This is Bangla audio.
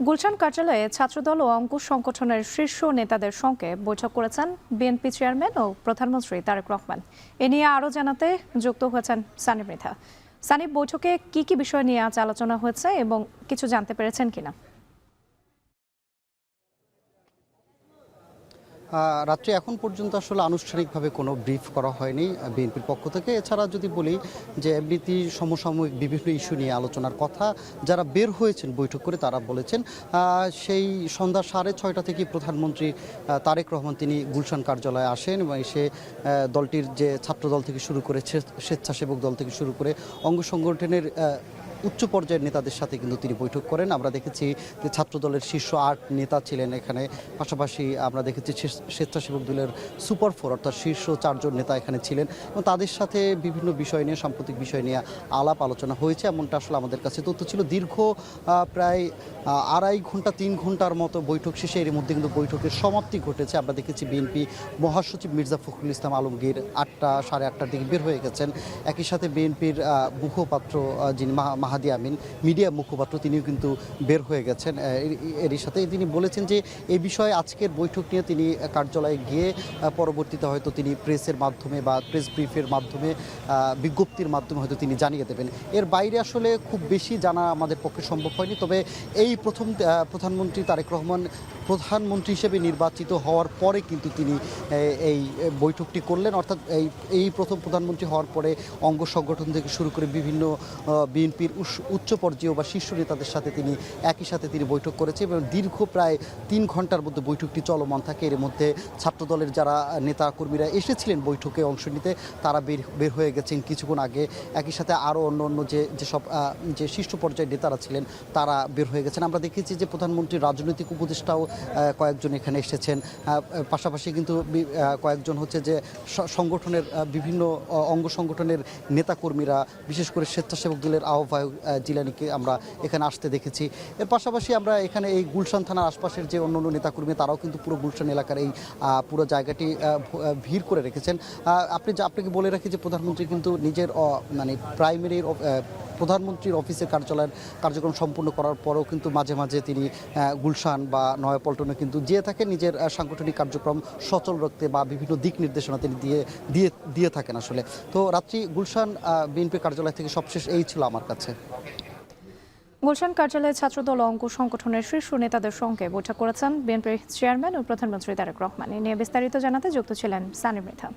গুলশান কার্যালয়ে ছাত্রদল ও অঙ্কুশ সংগঠনের শীর্ষ নেতাদের সঙ্গে বৈঠক করেছেন বিএনপি চেয়ারম্যান ও প্রধানমন্ত্রী তারেক রহমান। এ নিয়ে আরও জানাতে যুক্ত হয়েছেন সানি মৃধা। সানি, বৈঠকে কি কি বিষয় নিয়ে আজ আলোচনা হয়েছে এবং কিছু জানতে পেরেছেন কিনা? রাত্রে এখন পর্যন্ত আসলে আনুষ্ঠানিকভাবে কোনো ব্রিফ করা হয়নি বিএনপির পক্ষ থেকে। এছাড়া যদি বলি যে এমনিতে সমসাময়িক বিভিন্ন ইস্যু নিয়ে আলোচনার কথা যারা বের হয়েছেন বৈঠক করে তারা বলেছেন সেই সন্ধ্যা 6:30 থেকে প্রধানমন্ত্রী তারেক রহমান তিনি গুলশান কার্যালয়ে আসেন এবং এসে দলটির যে ছাত্রদল থেকে শুরু করে স্বেচ্ছাসেবক দল থেকে শুরু করে অঙ্গ সংগঠনের উচ্চ পর্যায়ের নেতাদের সাথে কিন্তু তিনি বৈঠক করেন। আমরা দেখেছি যে ছাত্রদলের শীর্ষ 8 নেতা ছিলেন এখানে, পাশাপাশি আমরা দেখেছি স্বেচ্ছাসেবক দলের সুপার 4 অর্থাৎ শীর্ষ 4 জন নেতা এখানে ছিলেন এবং তাদের সাথে বিভিন্ন বিষয় নিয়ে সাম্প্রতিক বিষয় নিয়ে আলাপ আলোচনা হয়েছে এমনটা আসলে আমাদের কাছে তথ্য ছিল। দীর্ঘ প্রায় 2.5 ঘন্টা 3 ঘন্টার মতো বৈঠক শেষে এর মধ্যে কিন্তু বৈঠকের সমাপ্তি ঘটেছে। আমরা দেখেছি বিএনপি মহাসচিব মির্জা ফখরুল ইসলাম আলমগীর 8টা সাড়ে 8টার দিকে বের হয়ে গেছেন। একই সাথে বিএনপির মুখপাত্র যিনি মাহাদি আমিন, মিডিয়া মুখপাত্র, তিনিও কিন্তু বের হয়ে গেছেন। এরই সাথে তিনি বলেছেন যে এই বিষয়ে আজকের বৈঠক নিয়ে তিনি কার্যালয়ে গিয়ে পরবর্তীতে হয়তো তিনি প্রেসের মাধ্যমে বা প্রেস ব্রিফের মাধ্যমে বিজ্ঞপ্তির মাধ্যমে হয়তো তিনি জানিয়ে দেবেন। এর বাইরে আসলে খুব বেশি জানা আমাদের পক্ষে সম্ভব হয়নি। তবে এই প্রথম প্রধানমন্ত্রী তারেক রহমান প্রধানমন্ত্রী হিসেবে নির্বাচিত হওয়ার পরে কিন্তু তিনি এই বৈঠকটি করলেন, অর্থাৎ এই প্রথম প্রধানমন্ত্রী হওয়ার পরে অঙ্গ সংগঠন থেকে শুরু করে বিভিন্ন বিএনপির উচ্চ পর্যায়ে বা শীর্ষ নেতাদের সাথে তিনি একই সাথে তিনি বৈঠক করেছেন এবং দীর্ঘ প্রায় 3 ঘন্টার মধ্যে বৈঠকটি চলমান থাকে। এর মধ্যে ছাত্রদলের যারা নেতা কর্মীরা এসেছিলেন বৈঠকে অংশ নিতে তারা বের হয়ে গেছেন কিছুক্ষণ আগে। একই সাথে আরও অন্য যেসব যে শীর্ষ পর্যায়ের নেতারা ছিলেন তারা বের হয়ে গেছেন। আমরা দেখেছি যে প্রধানমন্ত্রীর রাজনৈতিক উপদেষ্টাও কয়েকজন এখানে এসেছেন। পাশাপাশি কিন্তু কয়েকজন হচ্ছে যে সংগঠনের বিভিন্ন অঙ্গ সংগঠনের নেতাকর্মীরা, বিশেষ করে স্বেচ্ছাসেবক দলের আহ্বায়ক জিলানিকে আমরা এখানে আসতে দেখেছি। এর পাশাপাশি আমরা এখানে এই গুলশান থানার আশপাশের যে অন্য নেতাকর্মী তারাও কিন্তু পুরো গুলশান এলাকার এই পুরো জায়গাটি ভিড় করে রেখেছেন। আপনাকে বলে রাখি যে প্রধানমন্ত্রী কিন্তু নিজের মানে প্রাইমারি প্রধানমন্ত্রীর অফিসের কার্যক্রম সম্পূর্ণ করার পরেও কিন্তু মাঝে মাঝে তিনি গুলশান বা নয়াপল্টনে কিন্তু যেয়ে থাকেন নিজের সাংগঠনিক কার্যক্রম সচল রাখতে বা বিভিন্ন দিক নির্দেশনা তিনি দিয়ে থাকেন আসলে। তো রাত্রি গুলশান বিএনপি কার্যালয় থেকে সবশেষ এই ছিল আমার কাছে। গুলশান কার্যালয়ে ছাত্রদল ও অঙ্কুশ সংগঠনের শীর্ষ নেতাদের সঙ্গে বৈঠক করেছেন বিএনপির চেয়ারম্যান ও প্রধানমন্ত্রী তারেক রহমান। এ নিয়ে বিস্তারিত জানাতে যুক্ত ছিলেন সানি মৃধা।